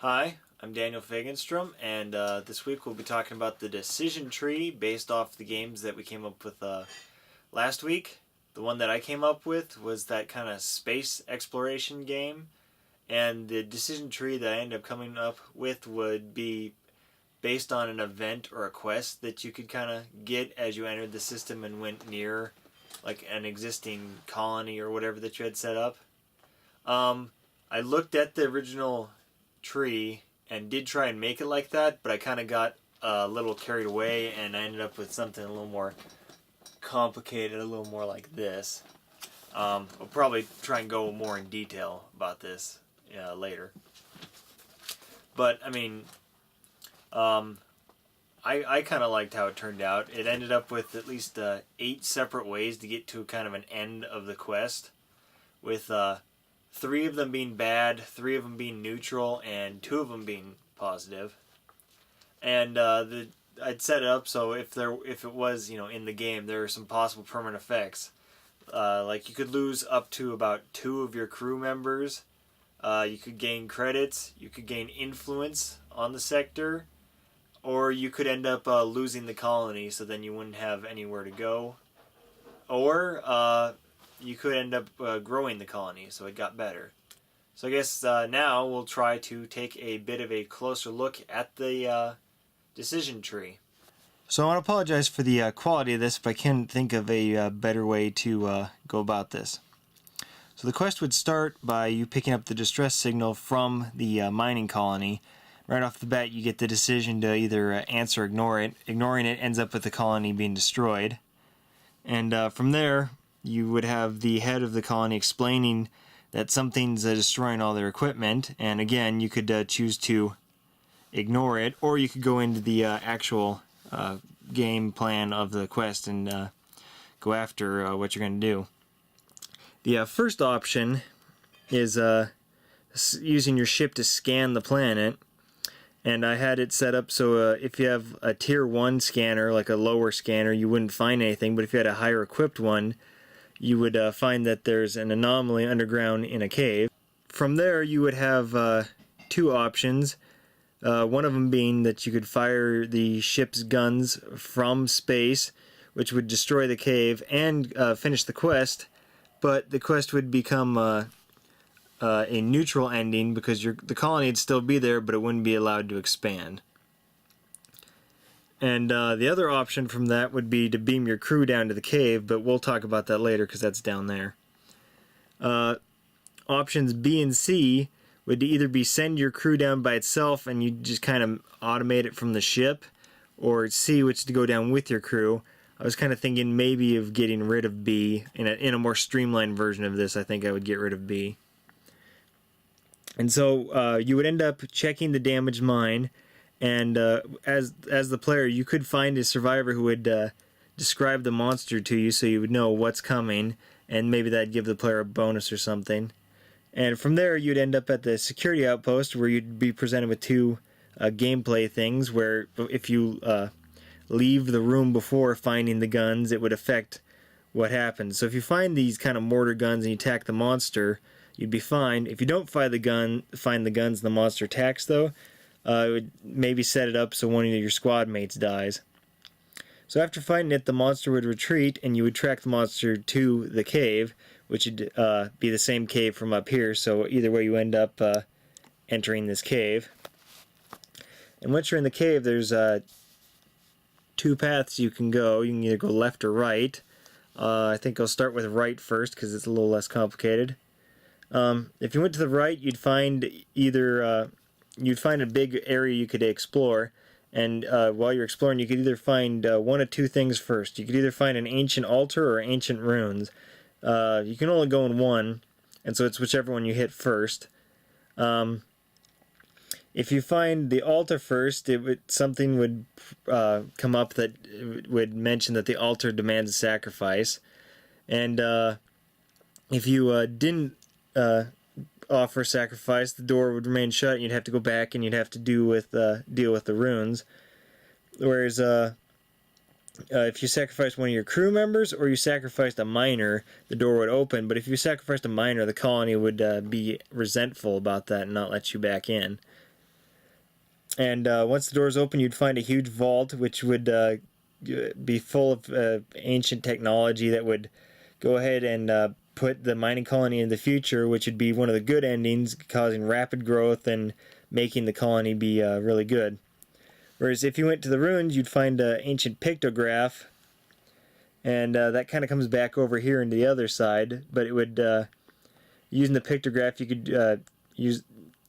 Hi, I'm Daniel Fagenstrom, and this week we'll be talking about the decision tree based off the games that we came up with last week. The one that I came up with was that kind of space exploration game, and the decision tree that I ended up coming up with would be based on an event or a quest that you could kind of get as you entered the system and went near like an existing colony or whatever that you had set up. I looked at the original tree and did try and make it like that, but I kind of got a little carried away and I ended up with something a little more complicated, a little more like this. I'll probably try and go more in detail about this later. But I mean, I kind of liked how it turned out. It ended up with at least 8 separate ways to get to kind of an end of the quest, with 3 of them being bad, 3 of them being neutral, and 2 of them being positive. And I'd set it up so if it was in the game, there are some possible permanent effects. Like you could lose up to about 2 of your crew members. You could gain credits. You could gain influence on the sector, or you could end up losing the colony, so then you wouldn't have anywhere to go. Or you could end up growing the colony, so it got better. So I guess now we'll try to take a bit of a closer look at the decision tree. So I want to apologize for the quality of this if I can't think of a better way to go about this. So the quest would start by you picking up the distress signal from the mining colony. Right off the bat you get the decision to either answer or ignore it. Ignoring it ends up with the colony being destroyed. And from there you would have the head of the colony explaining that something's destroying all their equipment, and again you could choose to ignore it, or you could go into the actual game plan of the quest and go after what you're going to do. The first option is using your ship to scan the planet, and I had it set up so if you have a tier 1 scanner, like a lower scanner, you wouldn't find anything, but if you had a higher equipped one, you would find that there's an anomaly underground in a cave. From there you would have 2 options, one of them being that you could fire the ship's guns from space, which would destroy the cave and finish the quest, but the quest would become a neutral ending because the colony would still be there, but it wouldn't be allowed to expand. And the other option from that would be to beam your crew down to the cave, but we'll talk about that later because that's down there. Options B and C would either be send your crew down by itself and you just kind of automate it from the ship, or C, which is to go down with your crew. I was kind of thinking maybe of getting rid of B. In a more streamlined version of this, I think I would get rid of B. And so you would end up checking the damaged mine, and as the player, you could find a survivor who would describe the monster to you, so you would know what's coming, and maybe that'd give the player a bonus or something. And from there, you'd end up at the security outpost, where you'd be presented with 2 gameplay things, where if you leave the room before finding the guns, it would affect what happens. So if you find these kind of mortar guns and you attack the monster, you'd be fine. If you don't find the guns and the monster attacks, though, it would maybe set it up so one of your squad mates dies. So after fighting it, the monster would retreat, and you would track the monster to the cave, which would be the same cave from up here, so either way you end up entering this cave. And once you're in the cave, there's 2 paths you can go. You can either go left or right. I think I'll start with right first because it's a little less complicated. If you went to the right, you'd find you'd find a big area you could explore, and while you're exploring, you could either find one of 2 things first. You could either find an ancient altar or ancient runes. You can only go in one, and so it's whichever one you hit first. If you find the altar first, something would come up that would mention that the altar demands a sacrifice, and if you didn't offer sacrifice, the door would remain shut, and you'd have to go back and you'd have to deal with the runes. Whereas if you sacrificed one of your crew members or you sacrificed a miner, the door would open. But if you sacrificed a miner, the colony would be resentful about that and not let you back in. And once the doors open, you'd find a huge vault, which would be full of ancient technology that would go ahead and put the mining colony in the future, which would be one of the good endings, causing rapid growth and making the colony be really good. Whereas if you went to the ruins, you'd find an ancient pictograph, and that kind of comes back over here into the other side. But it would, using the pictograph, you could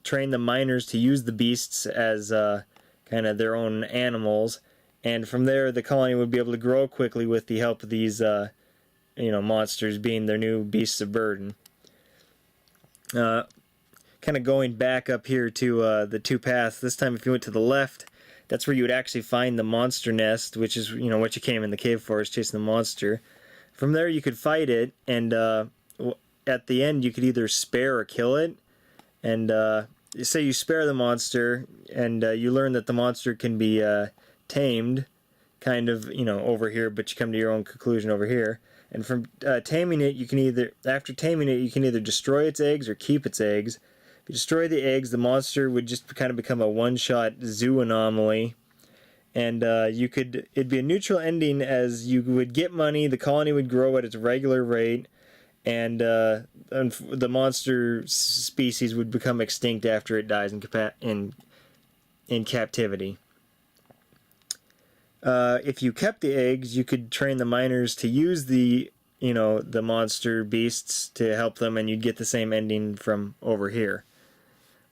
train the miners to use the beasts as kind of their own animals, and from there the colony would be able to grow quickly with the help of these monsters being their new beasts of burden. Kind of going back up here to the two paths. This time, if you went to the left, that's where you would actually find the monster nest, which is what you came in the cave for, is chasing the monster. From there, you could fight it, and at the end, you could either spare or kill it. And say you spare the monster, and you learn that the monster can be tamed, kind of over here, but you come to your own conclusion over here. And from taming it, after taming it, you can either destroy its eggs or keep its eggs. If you destroy the eggs, the monster would just kind of become a one-shot zoo anomaly. And it'd be a neutral ending, as you would get money, the colony would grow at its regular rate, and the monster species would become extinct after it dies in captivity. If you kept the eggs, you could train the miners to use the monster beasts to help them, and you'd get the same ending from over here.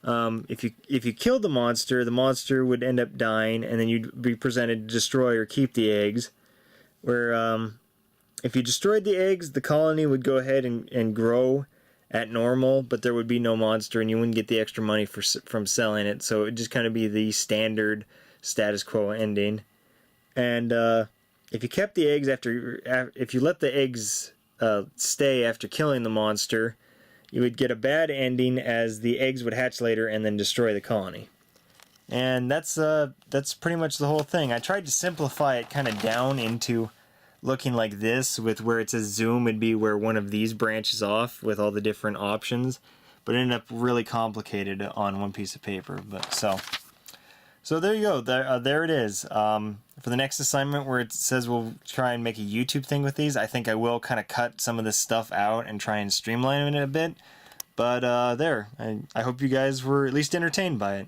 If you killed the monster would end up dying, and then you'd be presented to destroy or keep the eggs. Where if you destroyed the eggs, the colony would go ahead and grow at normal, but there would be no monster, and you wouldn't get the extra money from selling it. So it would just kind of be the standard status quo ending. And if you kept the eggs if you let the eggs stay after killing the monster, you would get a bad ending, as the eggs would hatch later and then destroy the colony. And that's pretty much the whole thing. I tried to simplify it kind of down into looking like this, with where it says zoom would be where one of these branches off with all the different options, but it ended up really complicated on one piece of paper. But so there you go. There it is. For the next assignment, where it says we'll try and make a YouTube thing with these, I think I will kind of cut some of this stuff out and try and streamline it a bit. But I hope you guys were at least entertained by it.